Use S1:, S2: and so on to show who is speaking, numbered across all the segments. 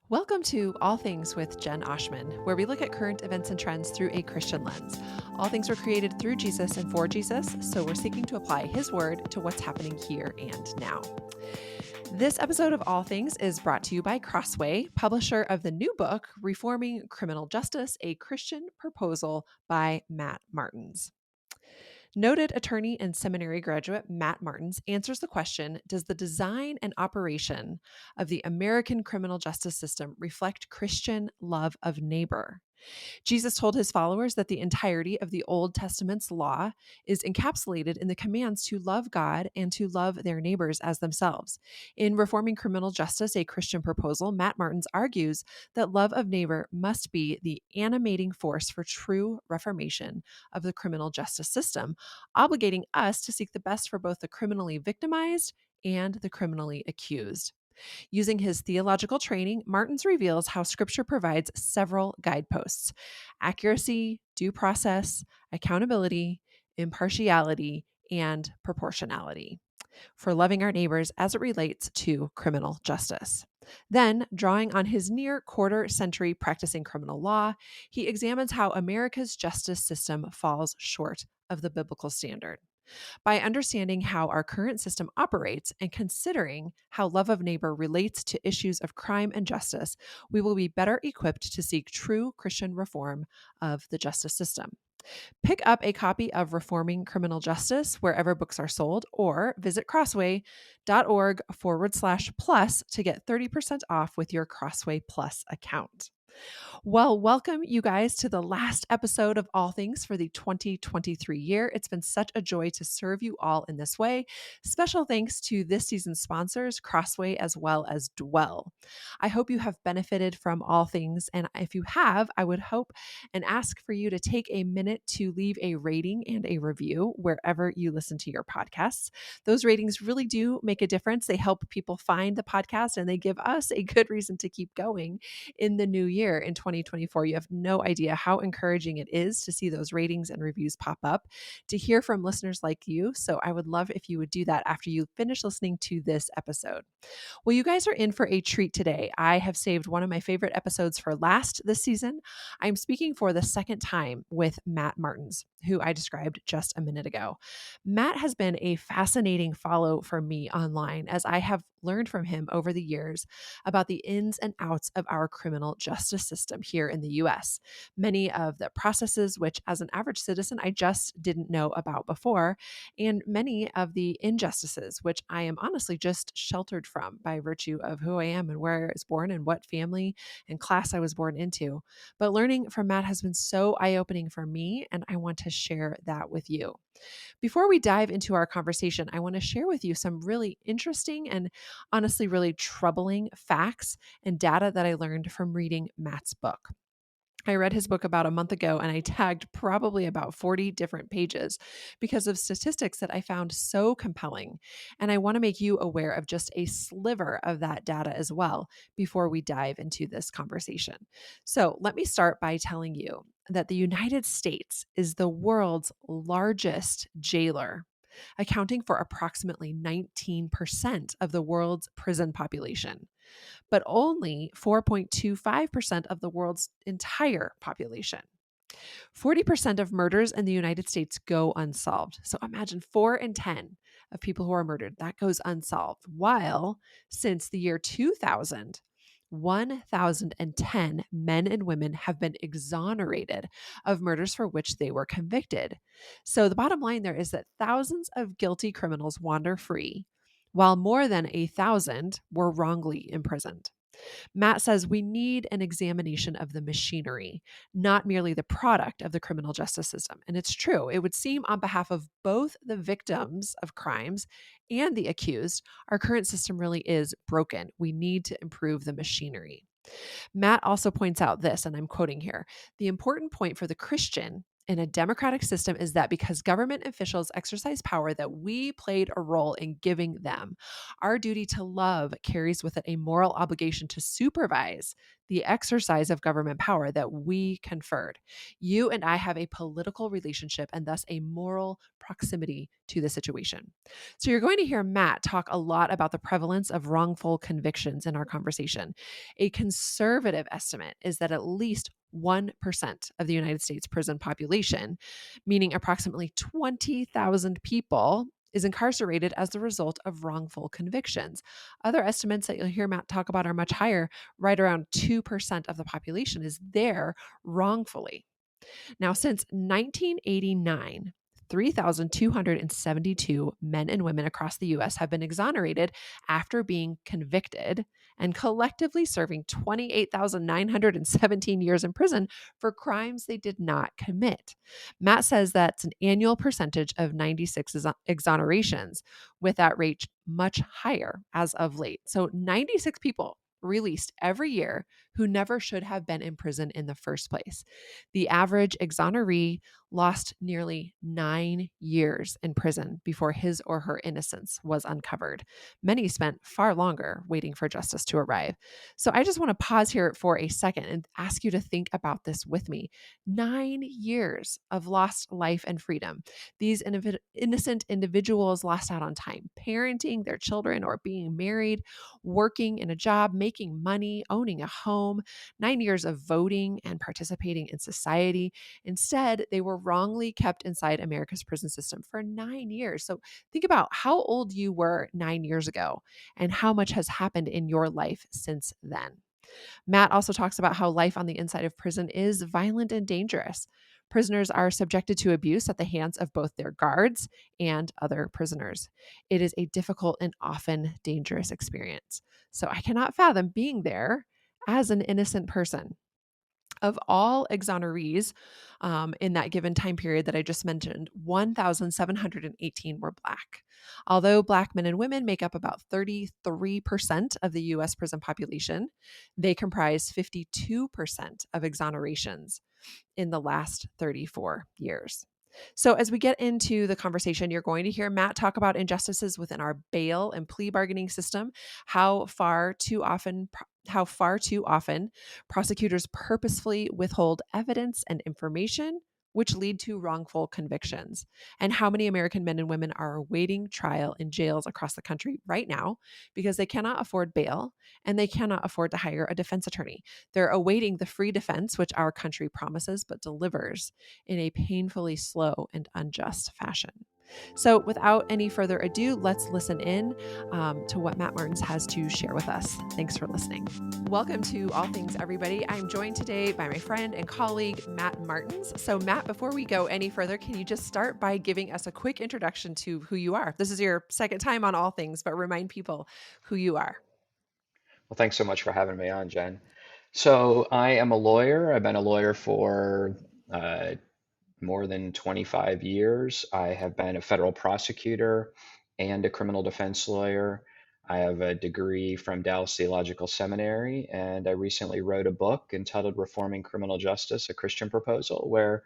S1: Welcome to All Things with Jen Oshman, where we look at current events and trends through a Christian lens. All things were created through Jesus and for Jesus, so we're seeking to apply His word to what's happening here and now. This episode of All Things is brought to you by Crossway, publisher of the new book, Reforming Criminal Justice, a Christian Proposal by Matt Martens. Noted attorney and seminary graduate Matt Martens answers the question, does the design and operation of the American criminal justice system reflect Christian love of neighbor? Jesus told his followers that the entirety of the Old Testament's law is encapsulated in the commands to love God and to love their neighbors as themselves. In Reforming Criminal Justice, a Christian Proposal, Matt Martens argues that love of neighbor must be the animating force for true reformation of the criminal justice system, obligating us to seek the best for both the criminally victimized and the criminally accused. Using his theological training, Martens reveals how Scripture provides several guideposts: accuracy, due process, accountability, impartiality, and proportionality for loving our neighbors as it relates to criminal justice. Then, drawing on his near quarter century practicing criminal law, he examines how America's justice system falls short of the biblical standard. By understanding how our current system operates and considering how love of neighbor relates to issues of crime and justice, we will be better equipped to seek true Christian reform of the justice system. Pick up a copy of Reforming Criminal Justice wherever books are sold, or visit crossway.org/plus to get 30% off with your Crossway Plus account. Well, welcome you guys to the last episode of All Things for the 2023 year. It's been such a joy to serve you all in this way. Special thanks to this season's sponsors, Crossway as well as Dwell. I hope you have benefited from All Things, and if you have, I would hope and ask for you to take a minute to leave a rating and a review wherever you listen to your podcasts. Those ratings really do make a difference. They help people find the podcast, and they give us a good reason to keep going in the new year in 2024. You have no idea how encouraging it is to see those ratings and reviews pop up, to hear from listeners like you. So I would love if you would do that after you finish listening to this episode. Well, you guys are in for a treat today. I have saved one of my favorite episodes for last this season. I'm speaking for the second time with Matt Martens, who I described just a minute ago. Matt has been a fascinating follow for me online as I have learned from him over the years about the ins and outs of our criminal justice system here in the US. Many of the processes, which as an average citizen, I just didn't know about before, and many of the injustices, which I am honestly just sheltered from by virtue of who I am and where I was born and what family and class I was born into. But learning from Matt has been so eye-opening for me, and I want to share that with you. Before we dive into our conversation, I want to share with you some really interesting and honestly really troubling facts and data that I learned from reading Matt's book. I read his book about a month ago and I tagged probably about 40 different pages because of statistics that I found so compelling. And I want to make you aware of just a sliver of that data as well before we dive into this conversation. So let me start by telling you that the United States is the world's largest jailer, accounting for approximately 19% of the world's prison population, but only 4.25% of the world's entire population. 40% of murders in the United States go unsolved. So imagine 4 in 10 of people who are murdered, that goes unsolved. While since the year 2000, 1,010 men and women have been exonerated of murders for which they were convicted. So the bottom line there is that thousands of guilty criminals wander free, while more than 1,000 were wrongly imprisoned. Matt says we need an examination of the machinery, not merely the product of the criminal justice system. And it's true. It would seem on behalf of both the victims of crimes and the accused, our current system really is broken. We need to improve the machinery. Matt also points out this, and I'm quoting here: the important point for the Christian in a democratic system is that because government officials exercise power that we played a role in giving them, our duty to love carries with it a moral obligation to supervise the exercise of government power that we conferred. You and I have a political relationship and thus a moral proximity to the situation. So you're going to hear Matt talk a lot about the prevalence of wrongful convictions in our conversation. A conservative estimate is that at least 1% of the United States prison population, meaning approximately 20,000 people, is incarcerated as a result of wrongful convictions. Other estimates that you'll hear Matt talk about are much higher. Right around 2% of the population is there wrongfully. Now, since 1989, 3,272 men and women across the US have been exonerated after being convicted and collectively serving 28,917 years in prison for crimes they did not commit. Matt says that's an annual percentage of 96 exonerations, with that rate much higher as of late. So 96 people released every year who never should have been in prison in the first place. The average exoneree lost nearly 9 years in prison before his or her innocence was uncovered. Many spent far longer waiting for justice to arrive. So I just want to pause here for a second and ask you to think about this with me. 9 years of lost life and freedom. These innocent individuals lost out on time parenting their children or being married, working in a job, making money, owning a home, 9 years of voting and participating in society. Instead, they were wrongly kept inside America's prison system for 9 years. So think about how old you were 9 years ago and how much has happened in your life since then. Matt also talks about how life on the inside of prison is violent and dangerous. Prisoners are subjected to abuse at the hands of both their guards and other prisoners. It is a difficult and often dangerous experience. So I cannot fathom being there as an innocent person. Of all exonerees in that given time period that I just mentioned, 1,718 were Black. Although Black men and women make up about 33% of the US prison population, they comprise 52% of exonerations in the last 34 years. So, as we get into the conversation, you're going to hear Matt talk about injustices within our bail and plea bargaining system, how far too often prosecutors purposefully withhold evidence and information which lead to wrongful convictions, and how many American men and women are awaiting trial in jails across the country right now because they cannot afford bail and they cannot afford to hire a defense attorney. They're awaiting the free defense, which our country promises but delivers in a painfully slow and unjust fashion. So, without any further ado, let's listen in to what Matt Martens has to share with us. Thanks for listening. Welcome to All Things, everybody. I'm joined today by my friend and colleague, Matt Martens. So, Matt, before we go any further, can you just start by giving us a quick introduction to who you are? This is your second time on All Things, but remind people who you are.
S2: Well, thanks so much for having me on, Jen. So, I am a lawyer. I've been a lawyer for uh, more than 25 years. I have been a federal prosecutor and a criminal defense lawyer. I have a degree from Dallas Theological Seminary, and I recently wrote a book entitled Reforming Criminal Justice, a Christian Proposal, where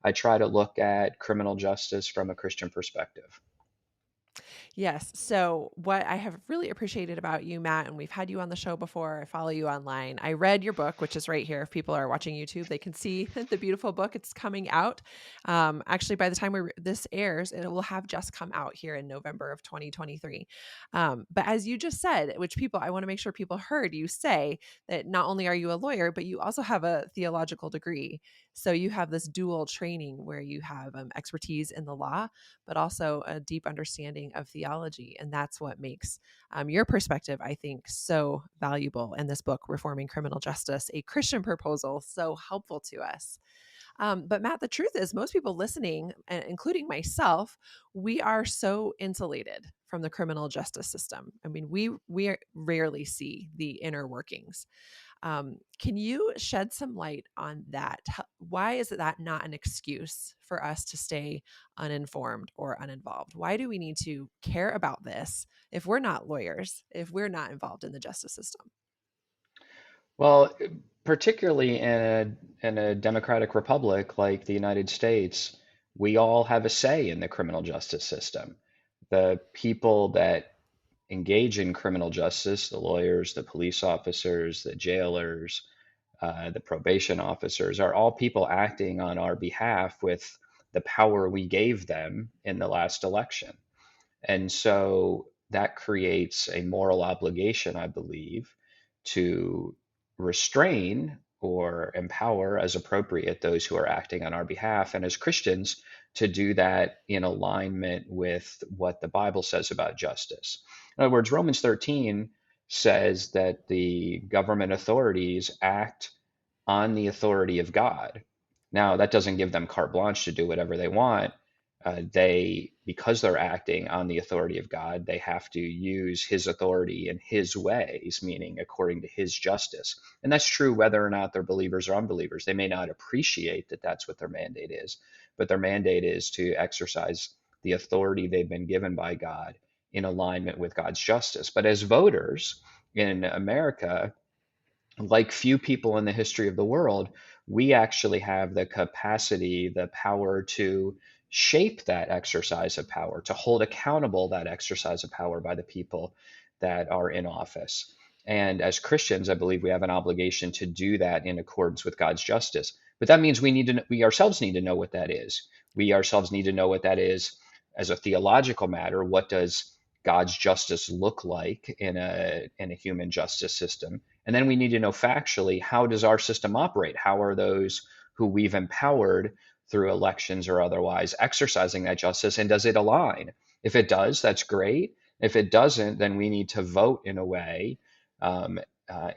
S2: I try to look at criminal justice from a Christian perspective.
S1: Yes. So, what I have really appreciated about you, Matt, and we've had you on the show before, I follow you online. I read your book, which is right here. If people are watching YouTube, they can see the beautiful book. It's coming out. Actually, by the time this airs, it will have just come out here in November of 2023. But as you just said, which I want to make sure people heard you say that not only are you a lawyer, but you also have a theological degree. So, you have this dual training where you have expertise in the law but also a deep understanding of theology. And that's what makes your perspective, I think, so valuable in this book, Reforming Criminal Justice, a Christian Proposal, so helpful to us. But Matt, the truth is, most people listening, including myself, we are so insulated from the criminal justice system. I mean, we rarely see the inner workings. Can you shed some light on that? Why is that not an excuse for us to stay uninformed or uninvolved? Why do we need to care about this if we're not lawyers, if we're not involved in the justice system?
S2: Well, particularly in a democratic republic like the United States, we all have a say in the criminal justice system. The people that engage in criminal justice, the lawyers, the police officers, the jailers, the probation officers, are all people acting on our behalf with the power we gave them in the last election. And so that creates a moral obligation, I believe, to restrain or empower as appropriate those who are acting on our behalf. And as Christians, to do that in alignment with what the Bible says about justice. In other words, Romans 13 says that the government authorities act on the authority of God. Now, that doesn't give them carte blanche to do whatever they want. Because they're acting on the authority of God, they have to use His authority in His ways, meaning according to His justice. And that's true whether or not they're believers or unbelievers. They may not appreciate that that's what their mandate is, but their mandate is to exercise the authority they've been given by God in alignment with God's justice. But as voters in America, like few people in the history of the world, we actually have the capacity, the power to shape that exercise of power, to hold accountable that exercise of power by the people that are in office. And as Christians, I believe we have an obligation to do that in accordance with God's justice. But that means we ourselves need to know what that is. We ourselves need to know what that is as a theological matter. What does God's justice look like in a human justice system? And then we need to know factually, how does our system operate? How are those who we've empowered through elections or otherwise exercising that justice? And does it align? If it does, that's great. If it doesn't, then we need to vote in a way, um,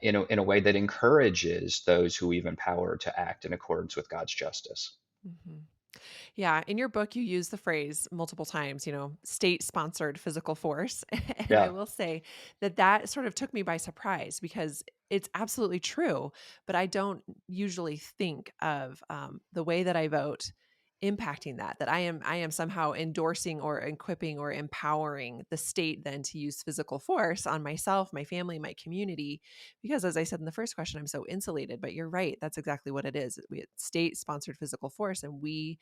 S2: in a way that encourages those who we've empowered to act in accordance with God's justice.
S1: Mhm. Yeah, in your book, you use the phrase multiple times, state sponsored physical force. And I
S2: Yeah.
S1: will say that that sort of took me by surprise because it's absolutely true. But I don't usually think of the way that I vote impacting that I am somehow endorsing or equipping or empowering the state then to use physical force on myself, my family, my community, because as I said in the first question, I'm so insulated. But you're right, that's exactly what it is. We state sponsored physical force, and we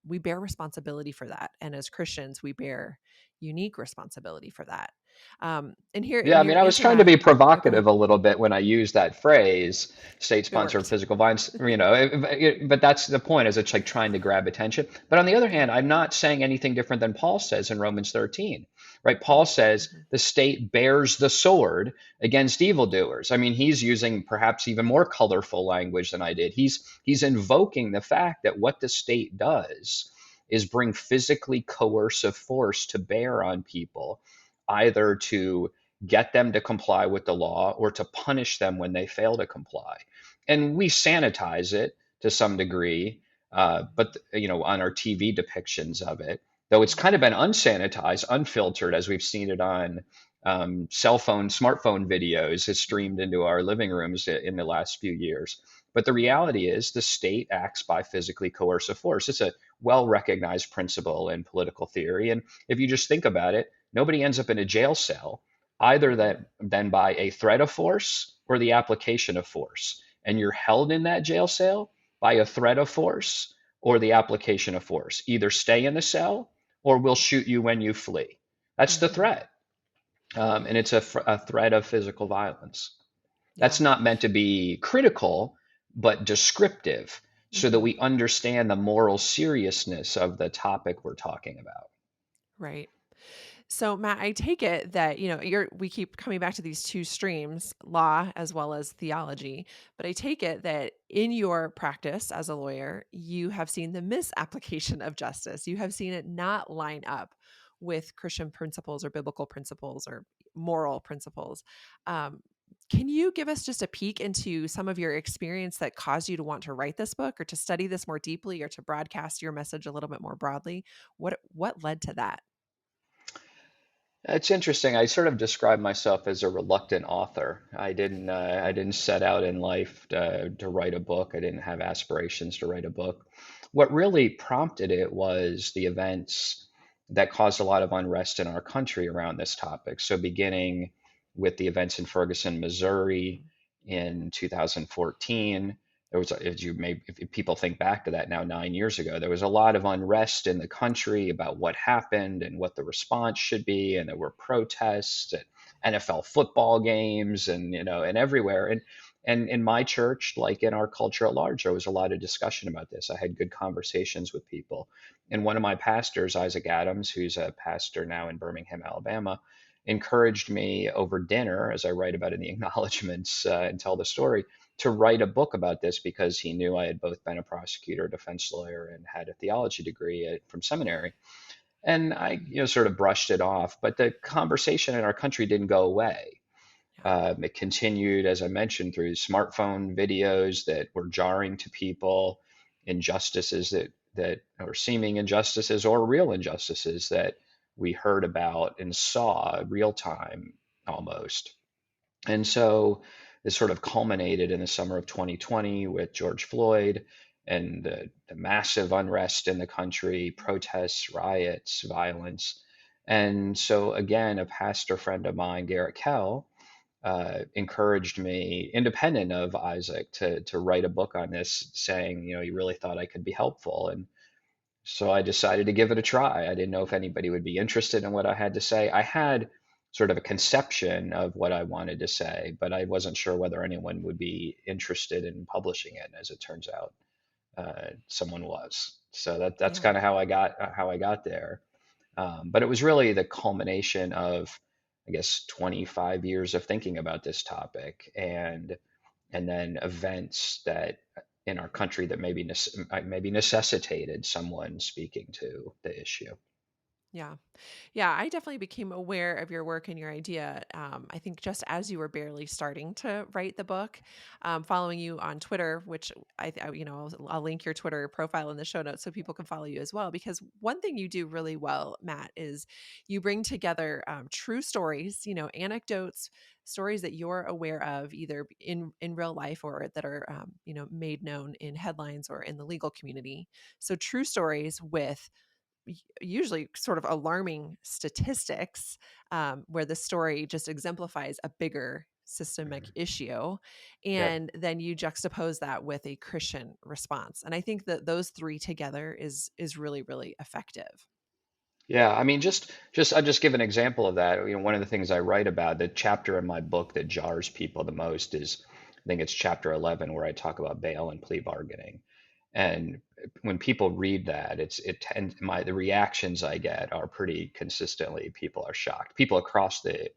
S1: bear responsibility for that. And as Christians, we bear unique responsibility for that. And here
S2: Yeah,
S1: in
S2: I mean,
S1: your
S2: I was
S1: answer,
S2: trying to
S1: Matt,
S2: be
S1: oh, go
S2: provocative
S1: ahead.
S2: a little bit when I used that phrase,
S1: It
S2: state-sponsored
S1: worked.
S2: physical violence, but that's the point, is it's like trying to grab attention. But on the other
S1: Yeah.
S2: hand, I'm not saying anything different than Paul says in Romans 13, right? Paul says
S1: Mm-hmm.
S2: the state bears the sword against evildoers. I mean, he's using perhaps even more colorful language than I did. He's invoking the fact that what the state does is bring physically coercive force to bear on people, either to get them to comply with the law or to punish them when they fail to comply. And we sanitize it to some degree, but on our TV depictions of it, though it's kind of
S1: Mm-hmm.
S2: been unsanitized, unfiltered, as we've seen it on cell phone, smartphone videos, has streamed into our living rooms in the last few years. But the reality is, the state acts by physically coercive force. It's a well recognized principle in political theory. And if you just think about it, nobody ends up in a jail cell either
S1: Mm-hmm.
S2: that than by a threat of force or the application of force. And you're held in that jail cell by a threat of force or the application of force. Either stay in the cell or we'll shoot you when you flee. That's the
S1: Mm-hmm.
S2: threat. And it's a threat of physical violence. That's
S1: Yeah.
S2: not meant to be critical, but descriptive so that
S1: Mm-hmm.
S2: we understand the moral seriousness of the topic we're talking about.
S1: Right. So, Matt, I take it that, we keep coming back to these two streams, law as well as theology. But I take it that in your practice as a lawyer, you have seen the misapplication of justice. You have seen it not line up with Christian principles or biblical principles or moral principles. Um, can you give us just a peek into some of your experience that caused you to want to write this book or to study this more deeply or to broadcast your message a little bit more broadly? What led to that?
S2: It's interesting. I sort of describe myself as a reluctant author. I didn't set out in life to write a book. I didn't have aspirations to write a book. What really prompted it was the events that caused a lot of unrest in our country around this topic. So beginning with the events in Ferguson, Missouri, in 2014. There was, if people think back to that now, 9 years ago, there was a lot of unrest in the country about what happened and what the response should be, and there were protests at NFL football games, and and everywhere. And in my church, like in our culture at large, there was a lot of discussion about this. I had good conversations with people, and one of my pastors, Isaac Adams, who's a pastor now in Birmingham, Alabama, encouraged me over dinner, as I write about in the acknowledgments and tell the story, to write a book about this because he knew I had both been a prosecutor, defense lawyer, and had a theology degree from seminary. And I, sort of brushed it off. But the conversation in our country didn't go away.
S1: Yeah.
S2: It continued, as I mentioned, through smartphone videos that were jarring to people, injustices that or seeming injustices or real injustices that we heard about and saw real time almost. And so this sort of culminated in the summer of 2020 with George Floyd and the massive unrest in the country, protests, riots, violence. And so, again, a pastor friend of mine, Garrett Kell, encouraged me, independent of Isaac, to write a book on this, saying, he really thought I could be helpful. And so I decided to give it a try. I didn't know if anybody would be interested in what I had to say. I had sort of a conception of what I wanted to say, but I wasn't sure whether anyone would be interested in publishing it. As it turns out, someone was. So that's
S1: Yeah.
S2: kind of how I got there. But it was really the culmination of, I guess, 25 years of thinking about this topic, and then events that in our country that maybe necessitated someone speaking to the issue.
S1: Yeah. Yeah, I definitely became aware of your work and your idea. I think just as you were barely starting to write the book, following you on Twitter, which I'll link your Twitter profile in the show notes so people can follow you as well. Because one thing you do really well, Matt, is you bring together true stories, anecdotes, stories that you're aware of, either in real life or that are made known in headlines or in the legal community. So true stories with usually sort of alarming statistics, where the story just exemplifies a bigger systemic
S2: Mhm.
S1: issue,
S2: Yep.
S1: and then you juxtapose that with a Christian response, and I think that those three together is really really effective.
S2: Yeah, I mean, I'll just give an example of that. One of the things I write about, the chapter in my book that jars people the most is, I think it's chapter 11, where I talk about bail and plea bargaining. And when people read that, the reactions I get are pretty consistently, people are shocked. People across the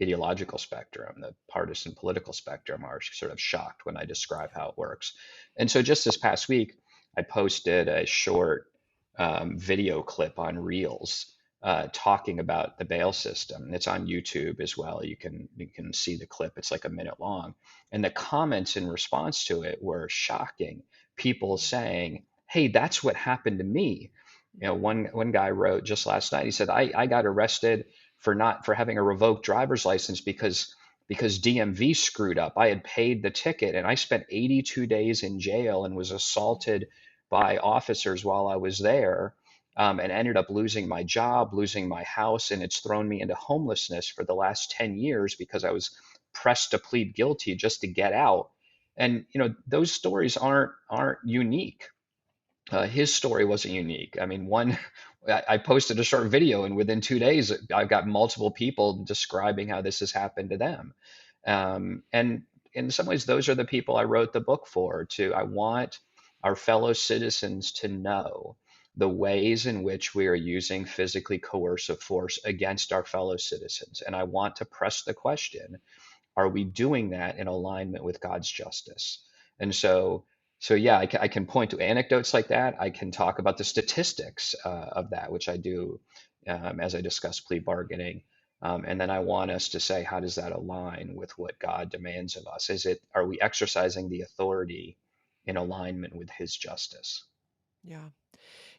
S2: ideological spectrum, the partisan political spectrum, are sort of shocked when I describe how it works. And so just this past week, I posted a short video clip on Reels talking about the bail system. It's on YouTube as well. You can see the clip. It's like a minute long, and the comments in response to it were shocking. People saying, "Hey, that's what happened to me." One guy wrote just last night. He said, "I got arrested for having a revoked driver's license because DMV screwed up. I had paid the ticket and I spent 82 days in jail and was assaulted by officers while I was there, and ended up losing my job, losing my house, and it's thrown me into homelessness for the last 10 years because I was pressed to plead guilty just to get out." And those stories aren't unique. His story wasn't unique. I mean, I posted a short video, and within 2 days, I've got multiple people describing how this has happened to them. And in some ways, those are the people I wrote the book for. I want our fellow citizens to know the ways in which we are using physically coercive force against our fellow citizens. And I want to press the question, are we doing that in alignment with God's justice? And so yeah, I can point to anecdotes like that. I can talk about the statistics of that, which I do as I discuss plea bargaining. And then I want us to say, how does that align with what God demands of us? Are we exercising the authority in alignment with His justice?
S1: Yeah.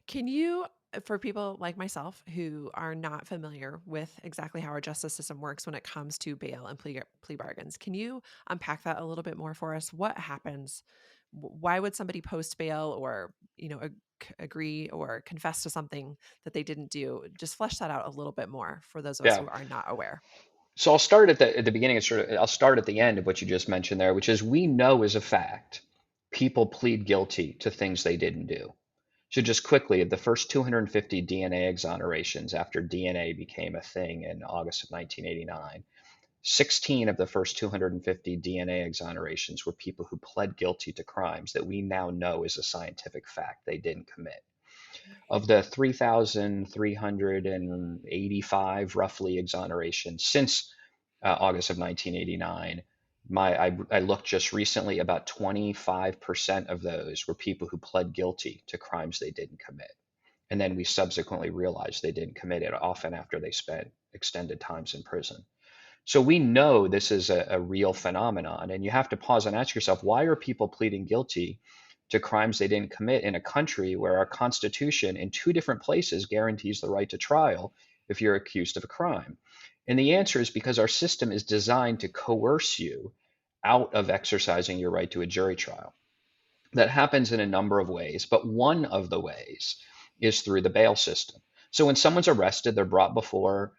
S1: Can you, for people like myself who are not familiar with exactly how our justice system works when it comes to bail and plea bargains, can you unpack that a little bit more for us? What happens? Why would somebody post bail or, agree or confess to something that they didn't do? Just flesh that out a little bit more for those of us
S2: Yeah.
S1: who are not aware.
S2: So I'll start at the beginning and I'll start at the end of what you just mentioned there, which is we know as a fact people plead guilty to things they didn't do. So just quickly, the first 250 DNA exonerations after DNA became a thing in August of 1989, 16 of the first 250 DNA exonerations were people who pled guilty to crimes that we now know is a scientific fact they didn't commit. Of the 3,385 roughly exonerations since August of 1989, I looked just recently, about 25% of those were people who pled guilty to crimes they didn't commit. And then we subsequently realized they didn't commit it, often after they spent extended times in prison. So we know this is a real phenomenon, and you have to pause and ask yourself, why are people pleading guilty to crimes they didn't commit in a country where our Constitution in two different places guarantees the right to trial if you're accused of a crime? And the answer is because our system is designed to coerce you out of exercising your right to a jury trial. That happens in a number of ways, but one of the ways is through the bail system. So when someone's arrested, they're brought before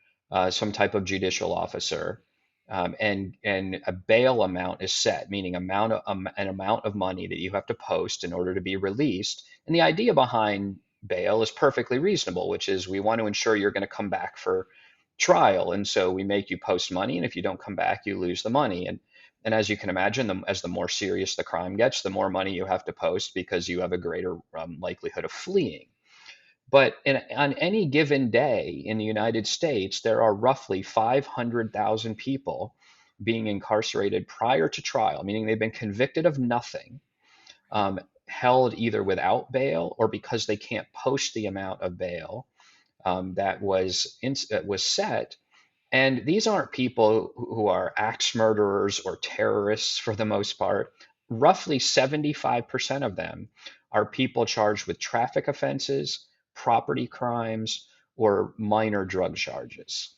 S2: some type of judicial officer, and a bail amount is set, meaning an amount of money that you have to post in order to be released. And the idea behind bail is perfectly reasonable, which is we want to ensure you're going to come back for trial, and so we make you post money, and if you don't come back, you lose the money. And as you can imagine, as the more serious the crime gets, the more money you have to post because you have a greater likelihood of fleeing. But on any given day in the United States, there are roughly 500,000 people being incarcerated prior to trial, meaning they've been convicted of nothing,
S1: Right.
S2: held either without bail or because they can't post the amount of bail that was set. And these aren't people who are axe murderers or terrorists for the most part. Roughly 75% of them are people charged with traffic offenses, property crimes, or minor drug charges.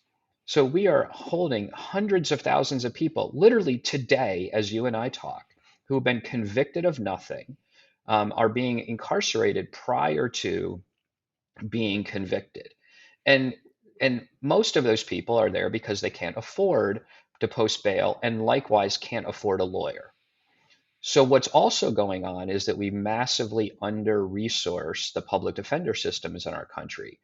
S2: So we are holding hundreds of thousands of people, literally today, as you and I talk, who have been convicted of nothing, are being incarcerated prior to being convicted. And and most of those people are there because they can't afford to post bail and likewise can't afford a lawyer. So what's also going on is that we massively under-resource the public defender systems in our country.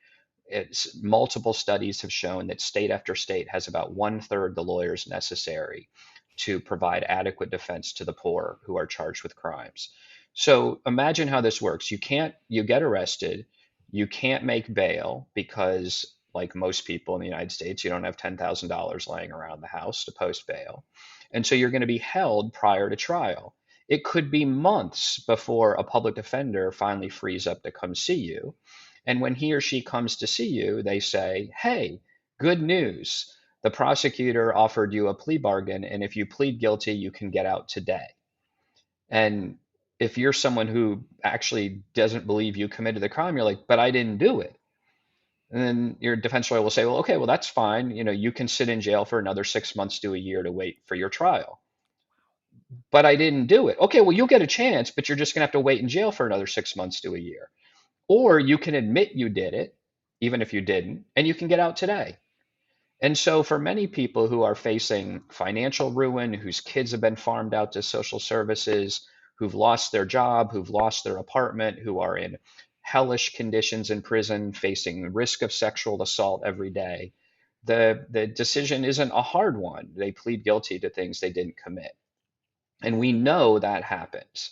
S2: Multiple studies have shown that state after state has about one-third the lawyers necessary to provide adequate defense to the poor who are charged with crimes. So imagine how this works. You get arrested, you can't make bail because, like most people in the United States, you don't have $10,000 laying around the house to post bail. And so you're going to be held prior to trial. It could be months before a public defender finally frees up to come see you. And when he or she comes to see you, they say, "Hey, good news. The prosecutor offered you a plea bargain, and if you plead guilty, you can get out today." And if you're someone who actually doesn't believe you committed the crime, you're like, "But I didn't do it." And then your defense lawyer will say, "Well, okay, well, that's fine. You can sit in jail for another 6 months to a year to wait for your trial." "But I didn't do it." "Okay, well, you'll get a chance, but you're just going to have to wait in jail for another 6 months to a year. Or you can admit you did it, even if you didn't, and you can get out today." And so, for many people who are facing financial ruin, whose kids have been farmed out to social services, who've lost their job, who've lost their apartment, who are in hellish conditions in prison, facing risk of sexual assault every day, the decision isn't a hard one. They plead guilty to things they didn't commit. And we know that happens.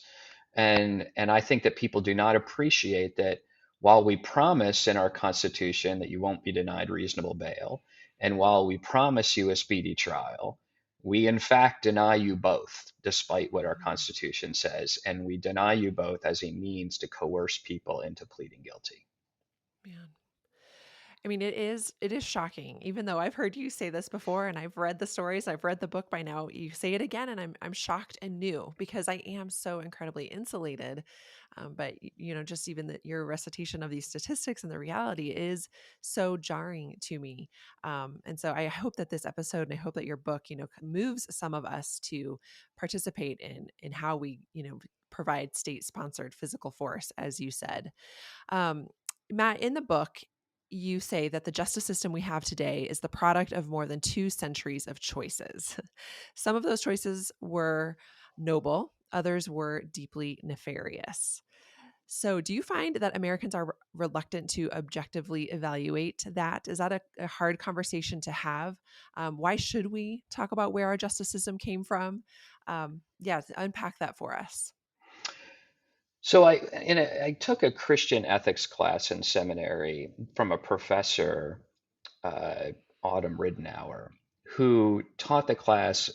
S2: And I think that people do not appreciate that while we promise in our Constitution that you won't be denied reasonable bail, and while we promise you a speedy trial, we in fact deny you both, despite what our
S1: Mm,
S2: Constitution says, and we deny you both as a means to coerce people into pleading guilty.
S1: man. I mean, it is shocking, even though I've heard you say this before and I've read the stories, I've read the book by now. You say it again, and I'm shocked and new because I am so incredibly insulated. But just even your recitation of these statistics and the reality is so jarring to me. And so I hope that this episode and I hope that your book, moves some of us to participate in how we, provide state sponsored physical force, as you said. Um, Matt, in the book, you say that the justice system we have today is the product of more than 2 centuries of choices. Some of those choices were noble, others were deeply nefarious. So, do you find that Americans are reluctant to objectively evaluate that? Is that a hard conversation to have? Why should we talk about where our justice system came from? Yeah, unpack that for us.
S2: So I took a Christian ethics class in seminary from a professor, uh, Autumn Ridenour, who taught the class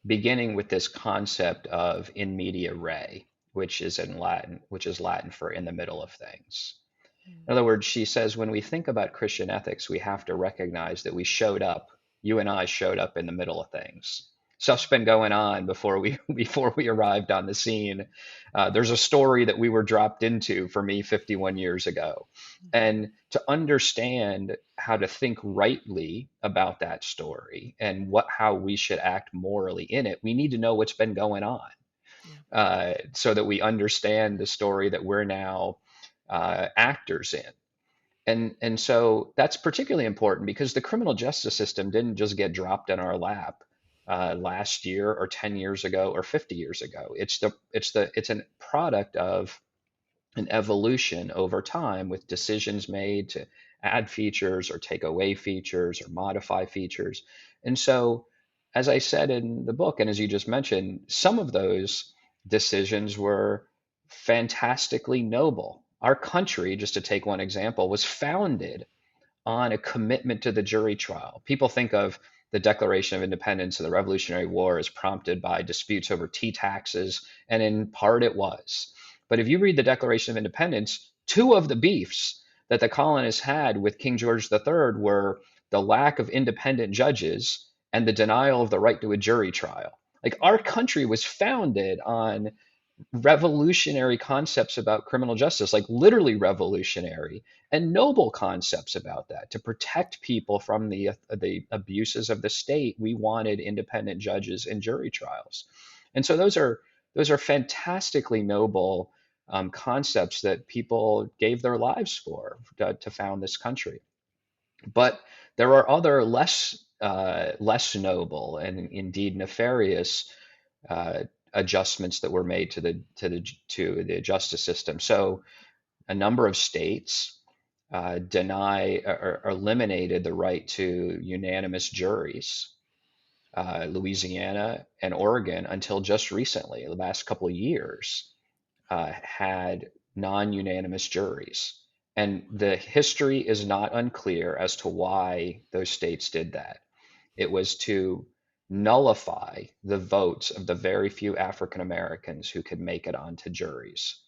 S2: beginning with this concept of in media res, which is Latin for in the middle of things.
S1: Mm.
S2: In other words, she says when we think about Christian ethics, we have to recognize that you and I showed up in the middle of things. Stuff's been going on before we before we arrived on the scene. There's a story that we were dropped into for me 51 years ago,
S1: Mhm.
S2: and to understand how to think rightly about that story and how we should act morally in it, we need to know what's been going on,
S1: Yeah.
S2: so that we understand the story that we're now actors in. And so that's particularly important because the criminal justice system didn't just get dropped in our lap last year or 10 years ago or 50 years ago. It's a product of an evolution over time with decisions made to add features or take away features or modify features. And so, as I said in the book, and as you just mentioned, some of those decisions were fantastically noble. Our country, just to take one example, was founded on a commitment to the jury trial. People think of the Declaration of Independence and the Revolutionary War as prompted by disputes over tea taxes, and in part it was. But if you read the Declaration of Independence, two of the beefs that the colonists had with King George III were the lack of independent judges and the denial of the right to a jury trial. Like our
S1: Mhm.
S2: country was founded on revolutionary concepts about criminal justice, like literally revolutionary and noble concepts about that. To protect people from the abuses of the state, we wanted independent judges and jury trials, and so those are fantastically noble concepts that people gave their lives for to found this country. But there are other less noble and indeed nefarious uh, adjustments that were made to the justice system. So a number of states deny or eliminated the right to unanimous juries. Louisiana and Oregon, until just recently, the last couple of years, had non-unanimous juries. And the history is not unclear as to why those states did that. It was to nullify the votes of the very few African Americans who could make it onto juries.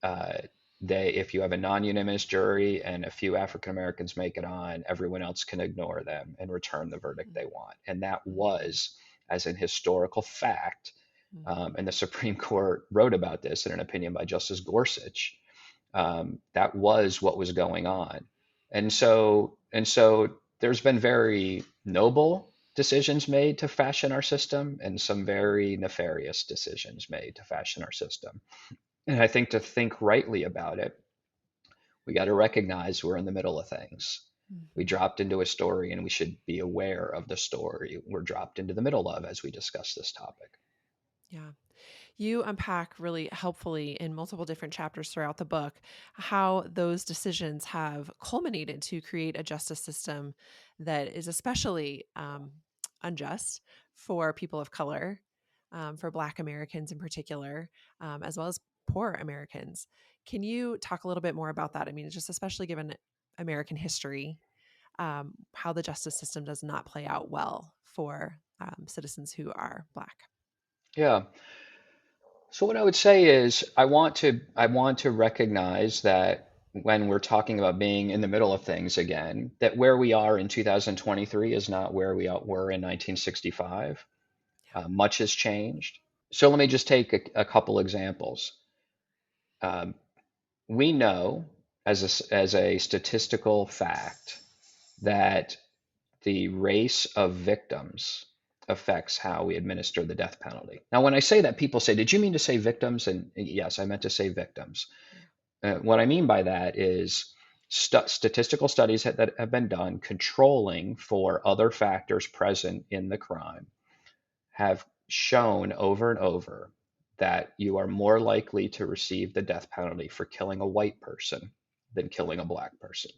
S2: Uh, if you have a non-unanimous jury and a few African Americans make it on, everyone else can ignore them and return the verdict they want. And that
S1: Mhm.
S2: was, as an historical fact,
S1: Mhm.
S2: and the Supreme Court wrote about this in an opinion by Justice Gorsuch. That was what was going on, and so there's been very noble decisions made to fashion our system, and some very nefarious decisions made to fashion our system. And I think to think rightly about it, we got to recognize we're in the middle of things. We
S1: Mhm.
S2: dropped into a story, and we should be aware of the story we're dropped into the middle of as we discuss this topic.
S1: Yeah. You unpack really helpfully in multiple different chapters throughout the book how those decisions have culminated to create a justice system that is especially unjust for people of color, for Black Americans in particular, as well as poor Americans. Can you talk a little bit more about that? I mean, just especially given American history, how the justice system does not play out well for citizens who are Black.
S2: Yeah. So what I would say is I want to recognize that when we're talking about being in the middle of things again, that where we are in 2023 is not where we were in 1965. Much has changed. So let me just take a couple examples. Um, we know as a statistical fact that the race of victims affects how we administer the death penalty. Now, when I say that, people say, "Did you mean to say victims?" And yes, I meant to say victims.
S1: Yeah.
S2: What I mean by that is Statistical studies that have been done controlling for other factors present in the crime have shown over and over that you are more likely to receive the death penalty for killing a white person than killing a black person.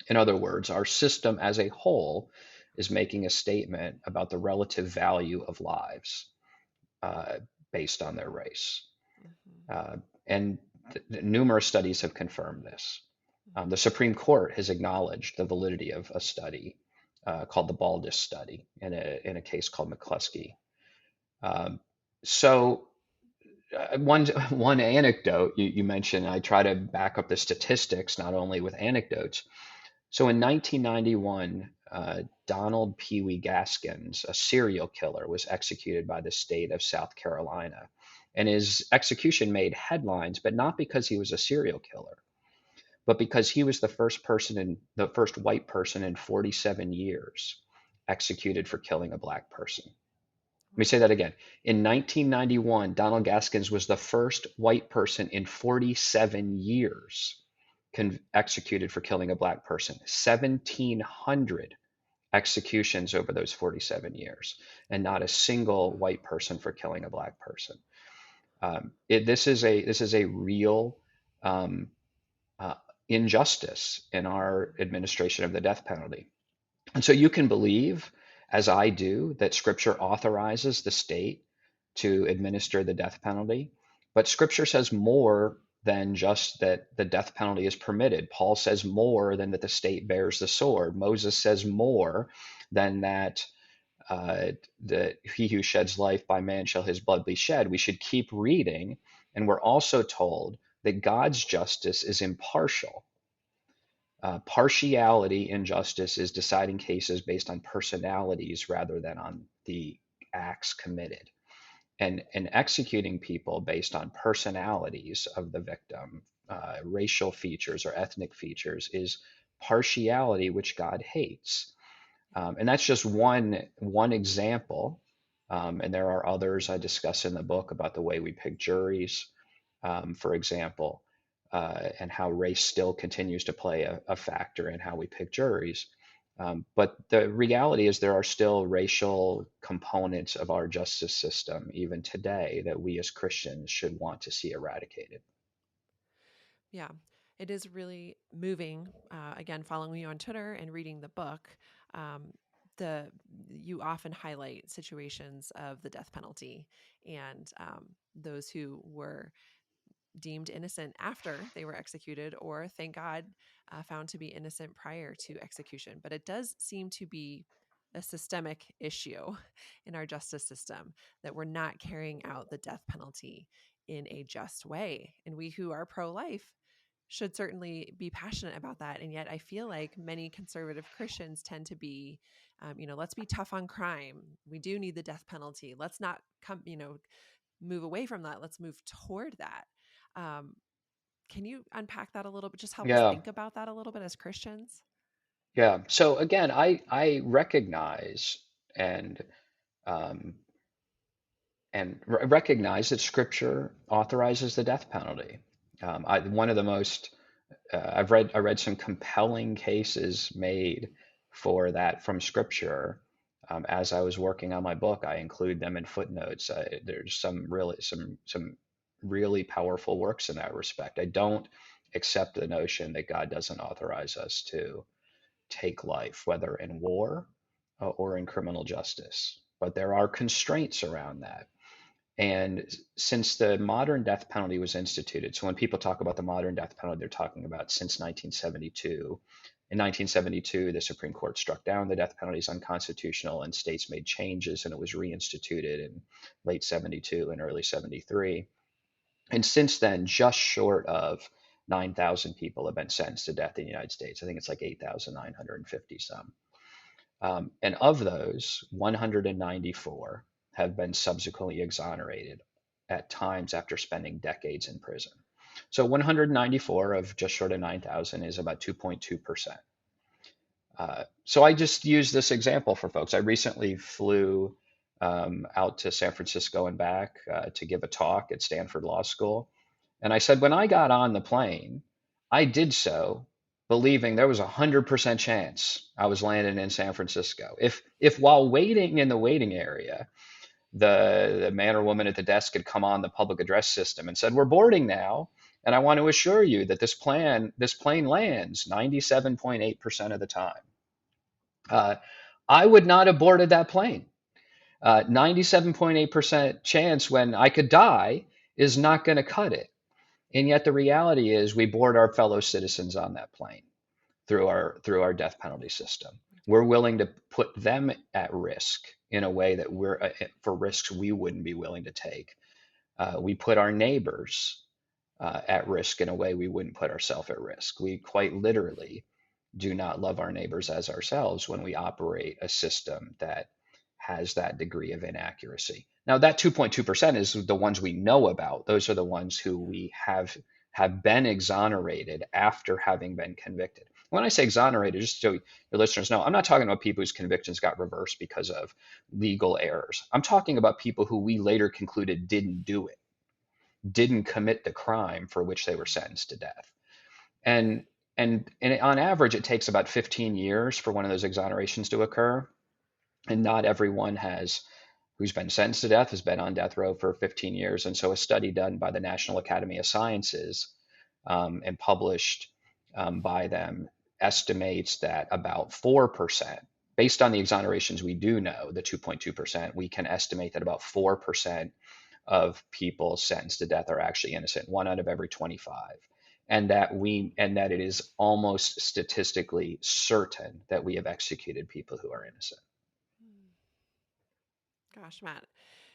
S2: In other words, our system as a whole is making a statement about the relative value of lives uh, based on their race.
S1: Mhm.
S2: Uh, and numerous studies have confirmed this. The
S1: Mhm.
S2: Supreme Court has acknowledged the validity of a study called the Baldus study in a case called McCluskey. Um, so one anecdote you mentioned, I try to back up the statistics not only with anecdotes. So in 1991, Donald Pee Wee Gaskins, a serial killer, was executed by the state of South Carolina. And his execution made headlines, but not because he was a serial killer, but because he was the first white person in 47 years executed for killing a black person. Let me say
S1: Wow.
S2: that again. In 1991, Donald Gaskins was the first white person in 47 years executed for killing a black person. 1,700 executions over those 47 years, and not a single
S1: Wow.
S2: white person for killing a black person. This is a real um, uh, injustice in our
S1: Mhm.
S2: administration of the death penalty. And so you can believe, as I do, that Scripture authorizes the state to administer the death penalty. But Scripture says more than just that the death penalty is permitted. Paul says more than that the state bears the sword. Moses says more than that that he who sheds life by man shall his blood be shed. We should keep reading. And we're also told that God's justice is impartial. Partiality in justice is deciding cases based on personalities rather than on the acts committed. And executing people based on personalities of the victim, racial features or ethnic features, is partiality which God hates. And that's just one example. And there are others I discuss in the book about the way we pick juries, for example, and how race still continues to play a factor in how we pick juries. But the reality is there are still racial components of our justice system, even today, that we as Christians should want to see eradicated.
S1: Yeah, it is really moving. Again, following you on Twitter and reading the book, um, the you often highlight situations of the death penalty and those who were deemed innocent after they were executed, or thank God, found to be innocent prior to execution. But it does seem to be a systemic issue in our justice system that we're not carrying out the death penalty in a just way. And we who are pro life should certainly be passionate about that. And yet, I feel like many conservative Christians tend to be, let's be tough on crime. We do need the death penalty. Let's not move away from that. Let's move toward that. Um, can you unpack that a little bit? Just help us
S2: Yeah,
S1: think about that a little bit as Christians?
S2: yeah. So again, I recognize and um, recognize that Scripture authorizes the death penalty. One of the most I read some compelling cases made for that from Scripture. As I was working on my book, I include them in footnotes. There's some really powerful works in that respect. I don't accept the notion that God doesn't authorize us to take life, whether in war or in criminal justice. But there are constraints around that. And since the modern death penalty was instituted, so when people talk about the modern death penalty, they're talking about since 1972. In 1972, the Supreme Court struck down the death penalty as unconstitutional, and states made changes, and it was reinstituted in late 72 and early 73. And since then, just short of 9,000 people have been sentenced to death in the United States. I think it's like 8,950 some. And of those, 194 have been subsequently exonerated at times after spending decades in prison. So 194 of just short of 9,000 is about 2.2%. So I just use this example for folks. I recently flew out to San Francisco and back to give a talk at Stanford Law School. And I said, when I got on the plane, I did so believing there was 100% chance I was landing in San Francisco. If while waiting in the waiting area, the man or woman at the desk had come on the public address system and said, "We're boarding now, and I want to assure you that this plane lands 97.8% of the time." Uh, I would not have boarded that plane. 97.8% chance when I could die is not going to cut it. And yet the reality is we board our fellow citizens on that plane through our death penalty system. We're willing to put them at risk in a way that we're for risks we wouldn't be willing to take. We put our neighbors at risk in a way we wouldn't put ourselves at risk. We quite literally do not love our neighbors as ourselves when we operate a system that has that degree of inaccuracy. Now, that 2.2% is the ones we know about. Those are the ones who we have been exonerated after having been convicted. When I say exonerated, just so your listeners know, I'm not talking about people whose convictions got reversed because of legal errors. I'm talking about people who we later concluded didn't do it, didn't commit the crime for which they were sentenced to death. And and on average, it takes about 15 years for one of those exonerations to occur. And not everyone who's been sentenced to death has been on death row for 15 years. And so a study done by the National Academy of Sciences and published by them estimates that about 4%, based on the exonerations we do know, the 2.2%, we can estimate that about 4% of people sentenced to death are actually innocent, one out of every 25. And that it is almost statistically certain that we have executed people who are innocent.
S1: Mm. Gosh, Matt,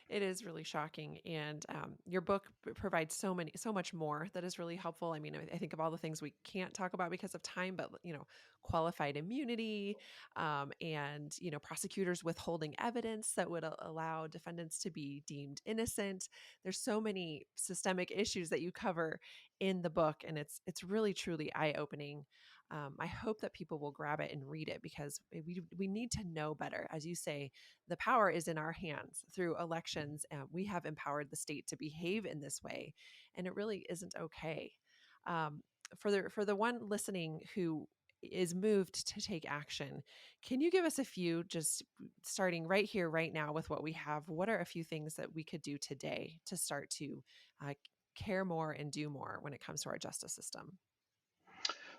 S1: it is really shocking, and your book provides so much more that is really helpful. I mean, I think of all the things we can't talk about because of time, but qualified immunity, and prosecutors withholding evidence that would allow defendants to be deemed innocent. There's so many systemic issues that you cover in the book, and it's really truly eye opening. I hope that people will grab it and read it because we need to know better. As you say, the power is in our hands through elections. And we have empowered the state to behave in this way, and it really isn't okay. Um, for the one listening who is moved to take action, can you give us a few, just starting right here, right now, with what we have? What are a few things that we could do today to start to care more and do more when it comes to our justice system?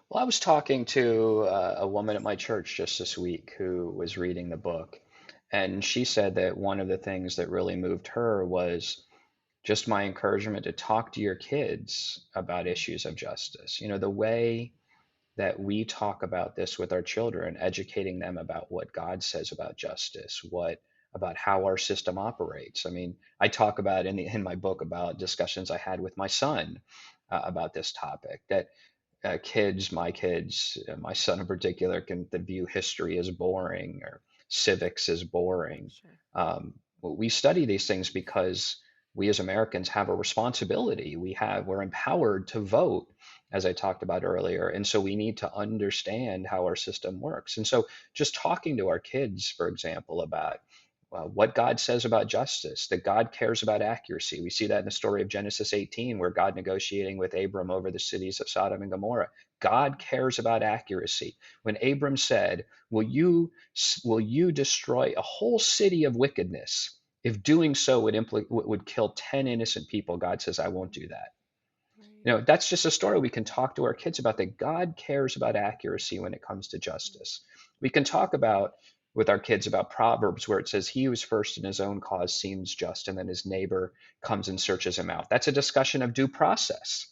S2: Well, I was talking to a woman at my church just this week who was reading the book, and she said that one of the things that really moved her was just my encouragement to talk to your kids about issues of justice. The way that we talk about this with our children, educating them about what God says about justice, what about how our system operates. I mean, I talk about in my book about discussions I had with my son about this topic. That my son in particular, can view history as boring or civics as boring.
S1: Sure.
S2: We study these things because we as Americans have a responsibility. We're empowered to vote, as I talked about earlier, and so we need to understand how our system works. And so, just talking to our kids, for example, about what God says about justice, that God cares about accuracy. We see that in the story of Genesis 18, where God negotiating with Abram over the cities of Sodom and Gomorrah. God cares about accuracy. When Abram said, will you destroy a whole city of wickedness? If doing so would kill 10 innocent people, God says, I won't do that.
S1: Right.
S2: That's just a story we can talk to our kids about, that God cares about accuracy when it comes to justice. We can talk about with our kids about Proverbs, where it says, he who's first in his own cause seems just, and then his neighbor comes and searches him out. That's a discussion of due process.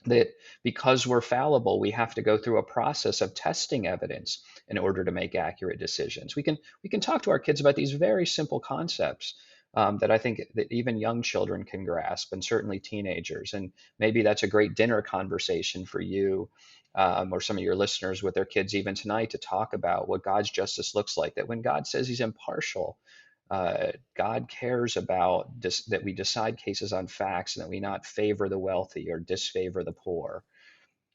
S2: That because we're fallible, we have to go through a process of testing evidence in order to make accurate decisions. We can talk to our kids about these very simple concepts that I think that even young children can grasp, and certainly teenagers. And maybe that's a great dinner conversation for you or some of your listeners with their kids even tonight, to talk about what God's justice looks like. That when God says He's impartial, God cares about that we decide cases on facts, and that we not favor the wealthy or disfavor the poor.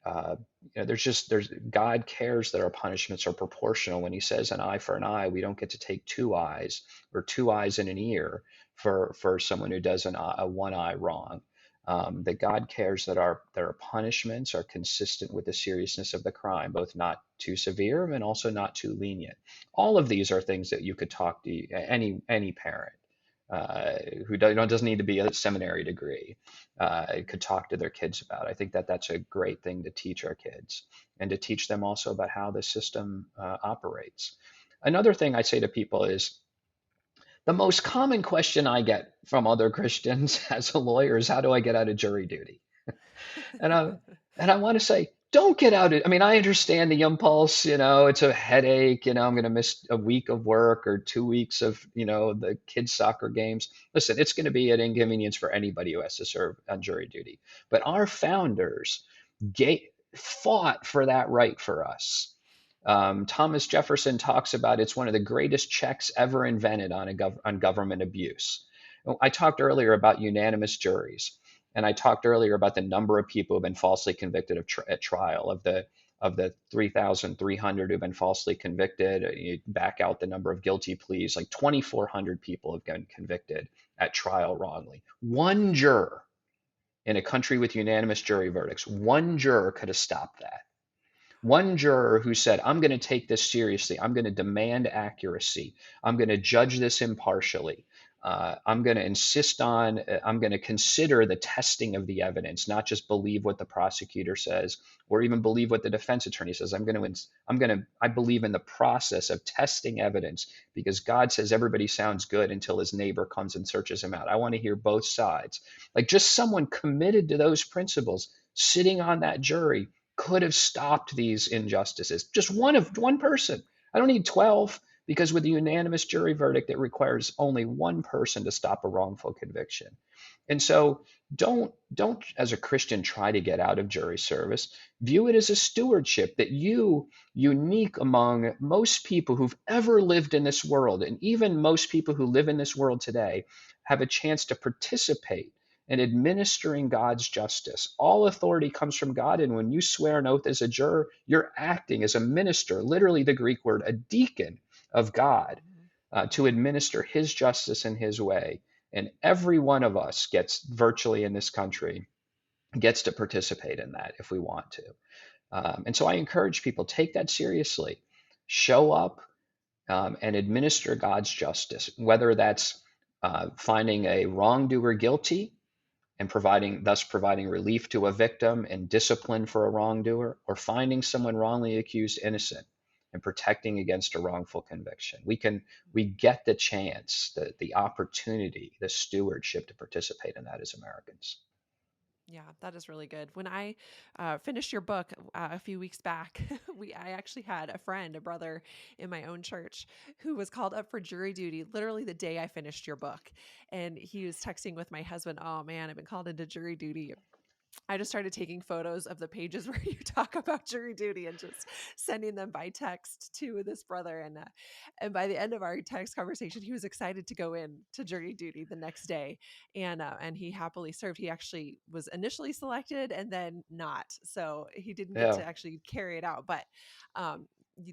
S2: Uh, there's God cares that our punishments are proportional. When He says an eye for an eye, we don't get to take two eyes or two eyes and an ear for someone who does a one eye wrong. that God cares that our punishments are consistent with the seriousness of the crime, both not too severe and also not too lenient. All of these are things that you could talk to any parent who doesn't need to be a seminary degree could talk to their kids about. I think that that's a great thing to teach our kids and to teach them also about how the system operates. Another thing I say to people is the most common question I get from other Christians as a lawyer is, how do I get out of jury duty? And I want to say, don't get out of, I mean, I understand the impulse, it's a headache, I'm going to miss a week of work or 2 weeks of, the kids' soccer games. Listen, it's going to be an inconvenience for anybody who has to serve on jury duty. But our founders fought for that right for us. Thomas Jefferson talks about it's one of the greatest checks ever invented on government abuse. I talked earlier about unanimous juries, and I talked earlier about the number of people who've been falsely convicted at trial. Of the 3,300 who've been falsely convicted, you back out the number of guilty pleas, like 2,400 people have been convicted at trial wrongly. One juror in a country with unanimous jury verdicts, one juror could have stopped that. One juror who said, I'm going to take this seriously. I'm going to demand accuracy. I'm going to judge this impartially. I'm going to I'm going to consider the testing of the evidence, not just believe what the prosecutor says or even believe what the defense attorney says. I believe in the process of testing evidence because God says everybody sounds good until his neighbor comes and searches him out. I want to hear both sides. Like just someone committed to those principles sitting on that jury could have stopped these injustices. Just one person. I don't need 12 because with a unanimous jury verdict, it requires only one person to stop a wrongful conviction. And so don't as a Christian try to get out of jury service. View it as a stewardship that you, unique among most people who've ever lived in this world, and even most people who live in this world today, have a chance to participate and administering God's justice. All authority comes from God, and when you swear an oath as a juror, you're acting as a minister, literally the Greek word, a deacon of God,
S1: Mhm.
S2: to administer his justice in his way. And every one of us gets, virtually in this country, gets to participate in that if we want to. And so I encourage people, take that seriously. Show up and administer God's justice, whether that's finding a wrongdoer guilty and thus providing relief to a victim and discipline for a wrongdoer, or finding someone wrongly accused innocent and protecting against a wrongful conviction. We get the chance, the opportunity, the stewardship to participate in that as Americans.
S1: Yeah, that is really good. When I finished your book a few weeks back, I actually had a friend, a brother in my own church, who was called up for jury duty literally the day I finished your book, and he was texting with my husband, "Oh man, I've been called into jury duty." I just started taking photos of the pages where you talk about jury duty and just sending them by text to this brother. And by the end of our text conversation, he was excited to go in to jury duty the next day, and he happily served. He actually was initially selected and then not, so he didn't get
S2: Yeah,
S1: to actually carry it out. But um,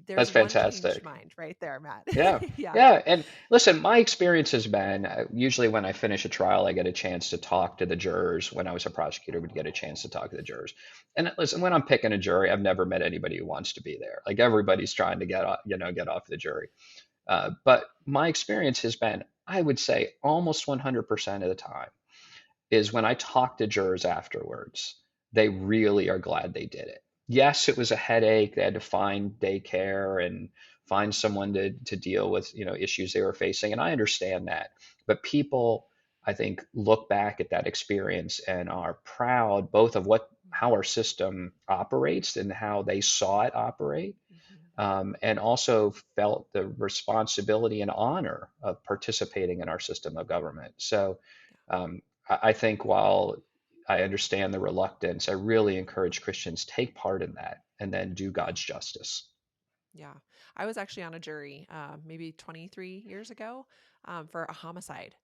S2: that's
S1: there's one changed
S2: fantastic.
S1: mind right there, Matt.
S2: Yeah.
S1: Yeah.
S2: Yeah. And listen, my experience has been usually when I finish a trial, I get a chance to talk to the jurors. When I was a prosecutor, would get a chance to talk to the jurors. And listen, when I'm picking a jury, I've never met anybody who wants to be there. Like everybody's trying to get off the jury. But my experience has been, I would say almost 100% of the time, is when I talk to jurors afterwards, they really are glad they did it. Yes, it was a headache. They had to find daycare and find someone to deal with, issues they were facing. And I understand that. But people, I think, look back at that experience and are proud both of how our system operates and how they saw it operate,
S1: Mhm.
S2: and also felt the responsibility and honor of participating in our system of government. So I think while I understand the reluctance, I really encourage Christians take part in that and then do
S1: Yeah.
S2: God's justice.
S1: Yeah. I was actually on a jury maybe 23 years ago for a homicide.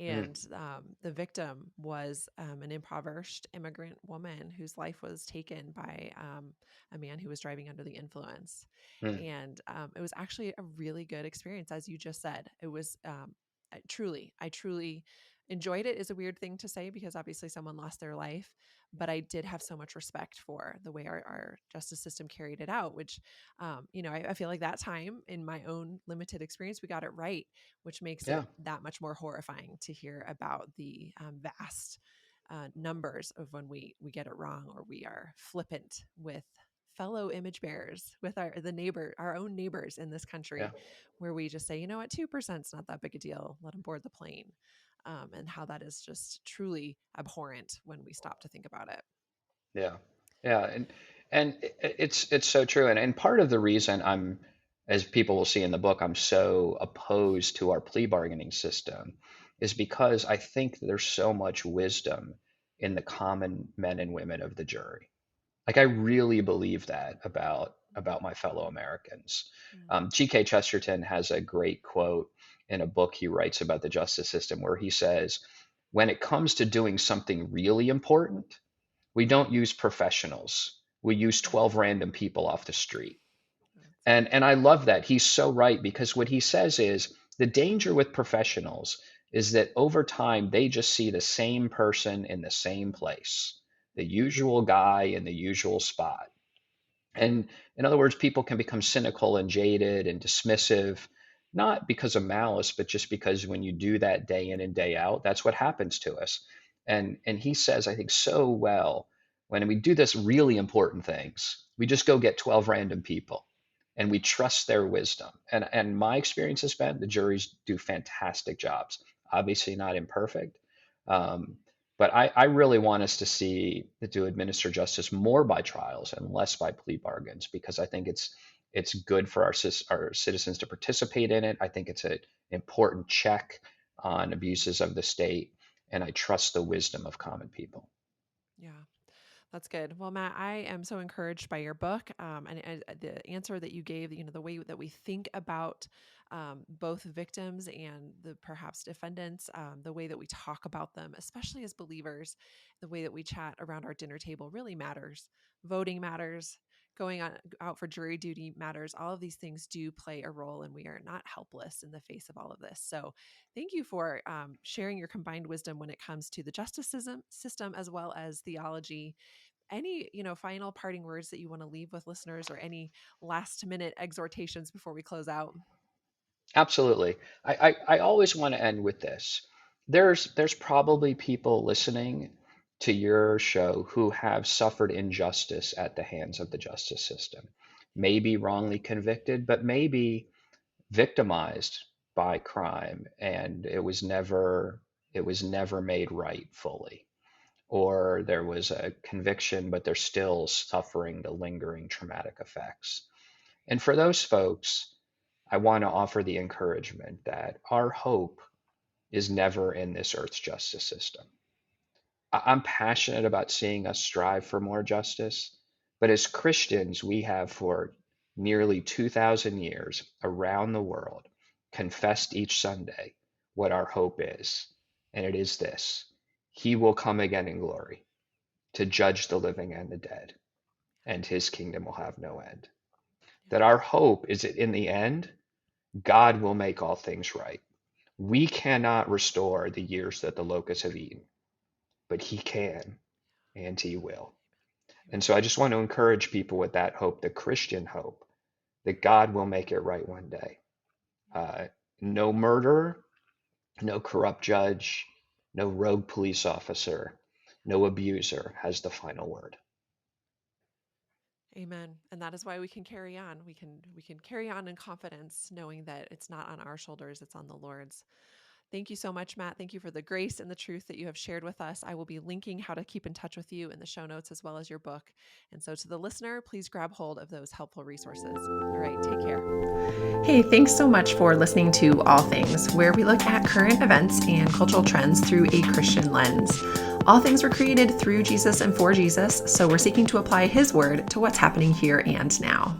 S2: Mm,
S1: And the victim was an impoverished immigrant woman whose life was taken by a man who was driving under the influence.
S2: mm,
S1: And it was actually a really good experience, as you just said. It was I truly Enjoyed it is a weird thing to say because obviously someone lost their life, but I did have so much respect for the way our justice system carried it out, which, I feel like that time in my own limited experience, we got it right, which makes
S2: Yeah,
S1: it that much more horrifying to hear about the vast numbers of when we get it wrong or we are flippant with fellow image bearers, with our own neighbors in this
S2: yeah,
S1: country, where we just say, 2% is not that big a deal, let them board the plane. And how that is just truly abhorrent when we stop to think about it.
S2: yeah, yeah, it's so true, and part of the reason I'm, as people will see in the book, I'm so opposed to our plea bargaining system, is because I think there's so much wisdom in the common men and women of the jury. Like I really believe that about my fellow Americans.
S1: Mm.
S2: G.K. Chesterton has a great quote in a book he writes about the justice system where he says, "When it comes to doing something really important, we don't use professionals. We use
S1: Mm.
S2: 12 random people off the street."
S1: That's good.
S2: And I love that. He's so right because what he says is the danger with professionals is that over time they just see the same person in the same place, the usual guy in the usual spot. And in other words, people can become cynical and jaded and dismissive, not because of malice, but just because when you do that day in and day out, that's what happens to us. And he says, I think so well, when we do this really important things, we just go get 12 random people and we trust their wisdom. And my experience has been the juries do fantastic jobs. Obviously not imperfect. Um, but I really want us to administer justice more by trials and less by plea bargains because I think it's good for our citizens to participate in it. I think it's an important check on abuses of the state, and I trust the wisdom of common people.
S1: Yeah. That's good. Well, Matt, I am so encouraged by your book, and the answer that you gave. The way that we think about both victims and the perhaps defendants, the way that we talk about them, especially as believers, the way that we chat around our dinner table really matters. Voting matters. Going out for jury duty matters. All of these things do play a role, and we are not helpless in the face of all of this. So, thank you for sharing your combined wisdom when it comes to the justice system as well as theology. Any final parting words that you want to leave with listeners, or any last minute exhortations before we close out?
S2: Absolutely. I always want to end with this. There's probably people listening to your show who have suffered injustice at the hands of the justice system. Maybe wrongly convicted, but maybe victimized by crime and it was never made right fully. Or there was a conviction, but they're still suffering the lingering traumatic effects. And for those folks, I want to offer the encouragement that our hope is never in this earth's justice system. I'm passionate about seeing us strive for more justice, but as Christians, we have for nearly 2,000 years around the world confessed each Sunday what our hope is. And it is this: He will come again in glory to judge the living and the dead, and his kingdom will have no end. That our hope is that in the end, God will make all things right. We cannot restore the years that the locusts have eaten, but he can and he will. And
S1: Amen.
S2: so I just want to encourage people with that hope, the Christian hope, that God will make it right one day. Uh, no murderer, no corrupt judge, no rogue police officer, no abuser has the final word.
S1: Amen. And that is why we can carry on. We can carry on in confidence, knowing that it's not on our shoulders, it's on the Lord's. Thank you so much, Matt. Thank you for the grace and the truth that you have shared with us. I will be linking how to keep in touch with you in the show notes as well as your book. And so, to the listener, please grab hold of those helpful resources. All right, take care. Hey, thanks so much for listening to All Things, where we look at current events and cultural trends through a Christian lens. All things were created through Jesus and for Jesus, so we're seeking to apply His word to what's happening here and now.